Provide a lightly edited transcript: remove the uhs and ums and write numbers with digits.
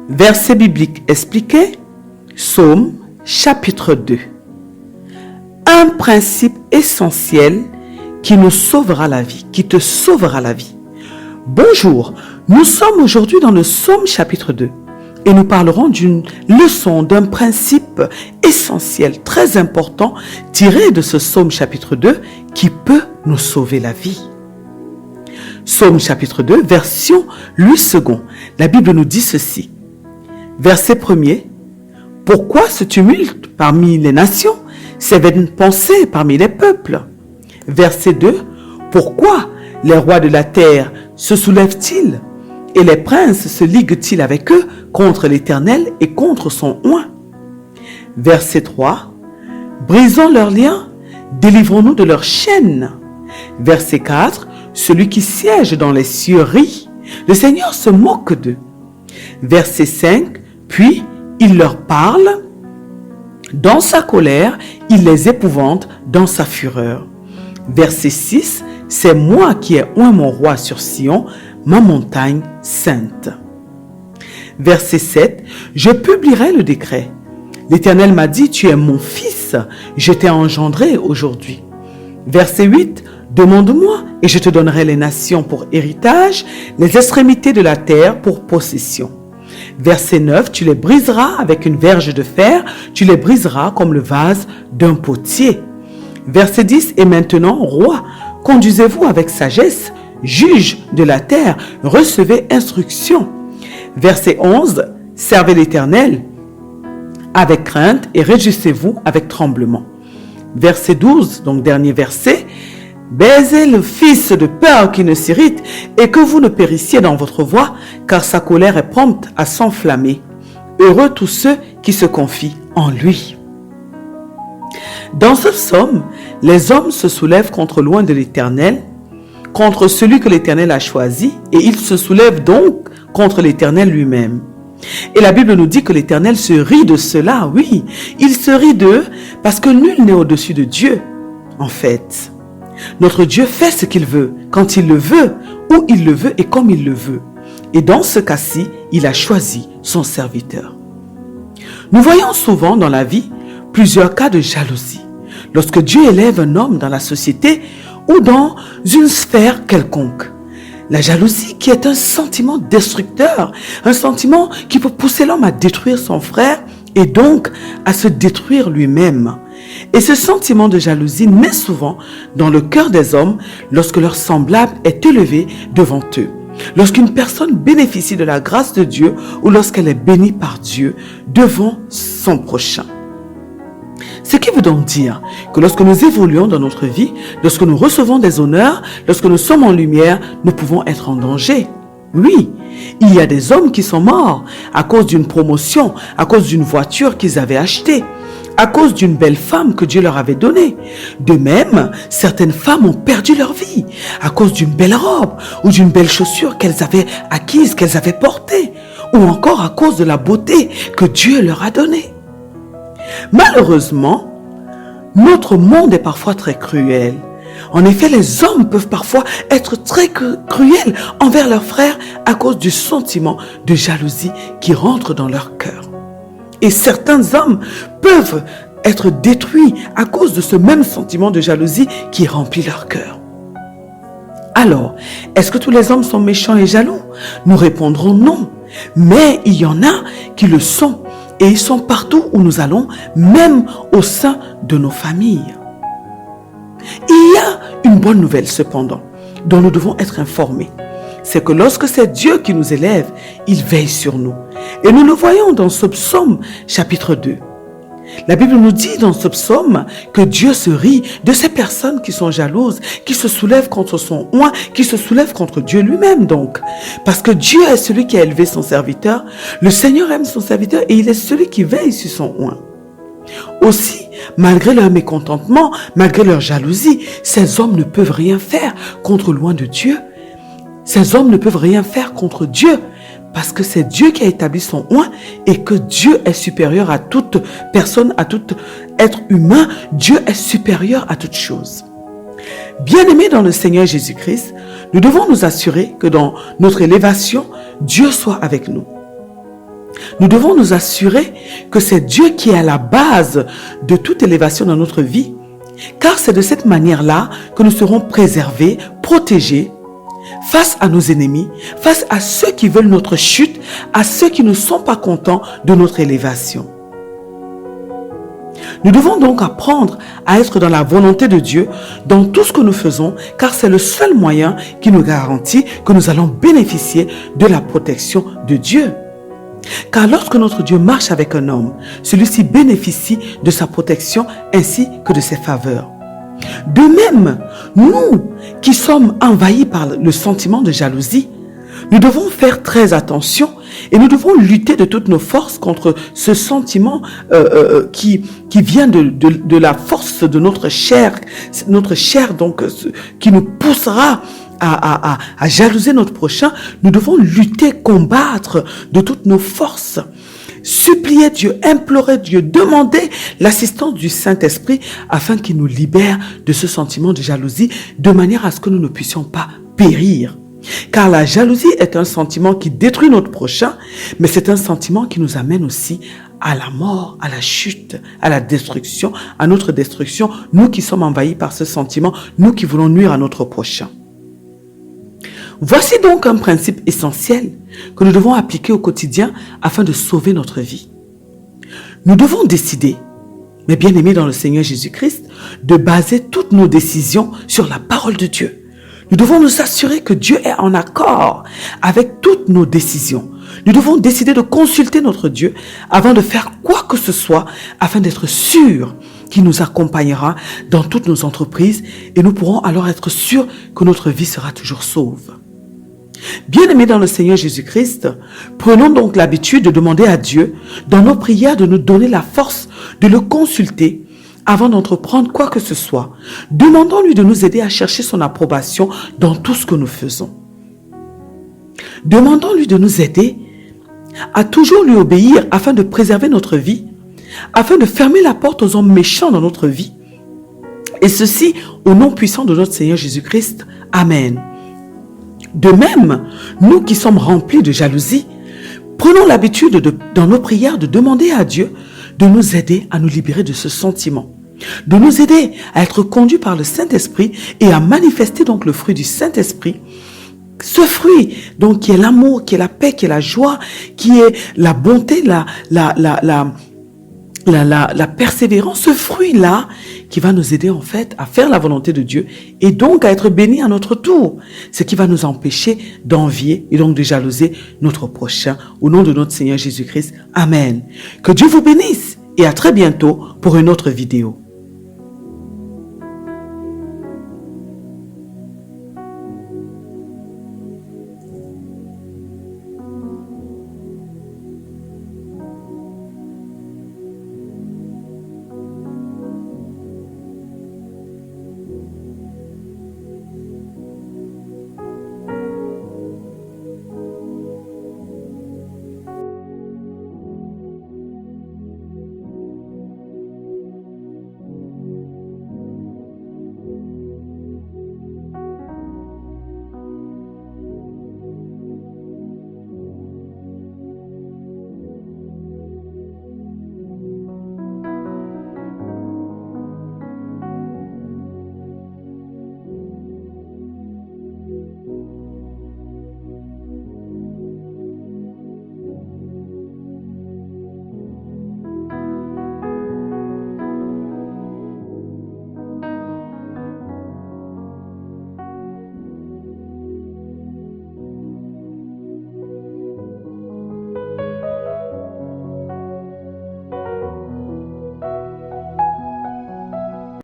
Verset biblique expliqué, Psaume chapitre 2. Un principe essentiel qui nous sauvera la vie, qui te sauvera la vie. Bonjour, nous sommes aujourd'hui dans le Psaume chapitre 2 et nous parlerons d'une leçon, d'un principe essentiel, très important, tiré de ce Psaume chapitre 2 qui peut nous sauver la vie. Psaume chapitre 2, version Louis II. La Bible nous dit ceci. Verset 1er. Pourquoi ce tumulte parmi les nations, ces vaines pensées parmi les peuples? Verset 2. Pourquoi les rois de la terre se soulèvent-ils et les princes se liguent-ils avec eux contre l'Éternel et contre son oint? Verset 3. Brisons leurs liens, délivrons-nous de leurs chaînes. Verset 4. Celui qui siège dans les cieux rit, le Seigneur se moque d'eux. Verset 5. Puis il leur parle, dans sa colère, il les épouvante dans sa fureur. Verset 6, c'est moi qui ai oint mon roi sur Sion, ma montagne sainte. Verset 7, je publierai le décret. L'Éternel m'a dit, tu es mon fils, je t'ai engendré aujourd'hui. Verset 8, demande-moi et je te donnerai les nations pour héritage, les extrémités de la terre pour possession. Verset 9, tu les briseras avec une verge de fer, tu les briseras comme le vase d'un potier. Verset 10, et maintenant, roi, conduisez-vous avec sagesse, juge de la terre, recevez instruction. Verset 11, servez l'Éternel avec crainte et réjouissez-vous avec tremblement. Verset 12, donc dernier verset, baisez le fils de peur qui ne s'irrite et que vous ne périssiez dans votre voie, car sa colère est prompte à s'enflammer. Heureux tous ceux qui se confient en lui. Dans ce psaume, les hommes se soulèvent contre loin de l'Éternel, contre celui que l'Éternel a choisi, et ils se soulèvent donc contre l'Éternel lui-même. Et la Bible nous dit que l'Éternel se rit de cela, oui, il se rit d'eux parce que nul n'est au-dessus de Dieu, en fait. Notre Dieu fait ce qu'il veut, quand il le veut, où il le veut et comme il le veut. Et dans ce cas-ci, il a choisi son serviteur. Nous voyons souvent dans la vie plusieurs cas de jalousie. Lorsque Dieu élève un homme dans la société ou dans une sphère quelconque. La jalousie qui est un sentiment destructeur, un sentiment qui peut pousser l'homme à détruire son frère et donc à se détruire lui-même. Et ce sentiment de jalousie naît souvent dans le cœur des hommes lorsque leur semblable est élevé devant eux. Lorsqu'une personne bénéficie de la grâce de Dieu ou lorsqu'elle est bénie par Dieu devant son prochain. Ce qui veut donc dire que lorsque nous évoluons dans notre vie, lorsque nous recevons des honneurs, lorsque nous sommes en lumière, nous pouvons être en danger. Oui, il y a des hommes qui sont morts à cause d'une promotion, à cause d'une voiture qu'ils avaient achetée, à cause d'une belle femme que Dieu leur avait donnée. De même, certaines femmes ont perdu leur vie à cause d'une belle robe ou d'une belle chaussure qu'elles avaient acquise, qu'elles avaient portée, ou encore à cause de la beauté que Dieu leur a donnée. Malheureusement, notre monde est parfois très cruel. En effet, les hommes peuvent parfois être très cruels envers leurs frères à cause du sentiment de jalousie qui rentre dans leur cœur. Et certains hommes peuvent être détruits à cause de ce même sentiment de jalousie qui remplit leur cœur. Alors, est-ce que tous les hommes sont méchants et jaloux? Nous répondrons non. Mais il y en a qui le sont. Et ils sont partout où nous allons, même au sein de nos familles. Il y a une bonne nouvelle cependant, dont nous devons être informés. C'est que lorsque c'est Dieu qui nous élève, il veille sur nous. Et nous le voyons dans ce psaume chapitre 2. La Bible nous dit dans ce psaume que Dieu se rit de ces personnes qui sont jalouses, qui se soulèvent contre son oint, qui se soulèvent contre Dieu lui-même donc. Parce que Dieu est celui qui a élevé son serviteur, le Seigneur aime son serviteur et il est celui qui veille sur son oint. Aussi, malgré leur mécontentement, malgré leur jalousie, ces hommes ne peuvent rien faire contre loin de Dieu. Ces hommes ne peuvent rien faire contre Dieu. Parce que c'est Dieu qui a établi son oint et que Dieu est supérieur à toute personne, à tout être humain. Dieu est supérieur à toute chose. Bien-aimés dans le Seigneur Jésus-Christ, nous devons nous assurer que dans notre élévation, Dieu soit avec nous. Nous devons nous assurer que c'est Dieu qui est à la base de toute élévation dans notre vie, car c'est de cette manière-là que nous serons préservés, protégés, face à nos ennemis, face à ceux qui veulent notre chute, à ceux qui ne sont pas contents de notre élévation. Nous devons donc apprendre à être dans la volonté de Dieu dans tout ce que nous faisons, car c'est le seul moyen qui nous garantit que nous allons bénéficier de la protection de Dieu. Car lorsque notre Dieu marche avec un homme, celui-ci bénéficie de sa protection ainsi que de ses faveurs. De même, nous qui sommes envahis par le sentiment de jalousie, nous devons faire très attention et nous devons lutter de toutes nos forces contre ce sentiment qui vient de la force de notre chair donc qui nous poussera à jalouser notre prochain. Nous devons lutter, combattre de toutes nos forces, supplier Dieu, implorer Dieu, demander l'assistance du Saint-Esprit afin qu'il nous libère de ce sentiment de jalousie de manière à ce que nous ne puissions pas périr. Car la jalousie est un sentiment qui détruit notre prochain, mais c'est un sentiment qui nous amène aussi à la mort, à la chute, à la destruction, à notre destruction, nous qui sommes envahis par ce sentiment, nous qui voulons nuire à notre prochain. Voici donc un principe essentiel que nous devons appliquer au quotidien afin de sauver notre vie. Nous devons décider, mes bien-aimés dans le Seigneur Jésus-Christ, de baser toutes nos décisions sur la parole de Dieu. Nous devons nous assurer que Dieu est en accord avec toutes nos décisions. Nous devons décider de consulter notre Dieu avant de faire quoi que ce soit afin d'être sûrs qu'il nous accompagnera dans toutes nos entreprises et nous pourrons alors être sûrs que notre vie sera toujours sauve. Bien-aimés dans le Seigneur Jésus-Christ, prenons donc l'habitude de demander à Dieu, dans nos prières, de nous donner la force de le consulter avant d'entreprendre quoi que ce soit. Demandons-lui de nous aider à chercher son approbation dans tout ce que nous faisons. Demandons-lui de nous aider à toujours lui obéir afin de préserver notre vie, afin de fermer la porte aux hommes méchants dans notre vie. Et ceci au nom puissant de notre Seigneur Jésus-Christ. Amen. De même, nous qui sommes remplis de jalousie, prenons l'habitude dans nos prières de demander à Dieu de nous aider à nous libérer de ce sentiment, de nous aider à être conduits par le Saint-Esprit et à manifester donc le fruit du Saint-Esprit. Ce fruit, donc, qui est l'amour, qui est la paix, qui est la joie, qui est la bonté, la persévérance, ce fruit-là qui va nous aider en fait à faire la volonté de Dieu et donc à être bénis à notre tour. Ce qui va nous empêcher d'envier et donc de jalouser notre prochain. Au nom de notre Seigneur Jésus-Christ. Amen. Que Dieu vous bénisse et à très bientôt pour une autre vidéo.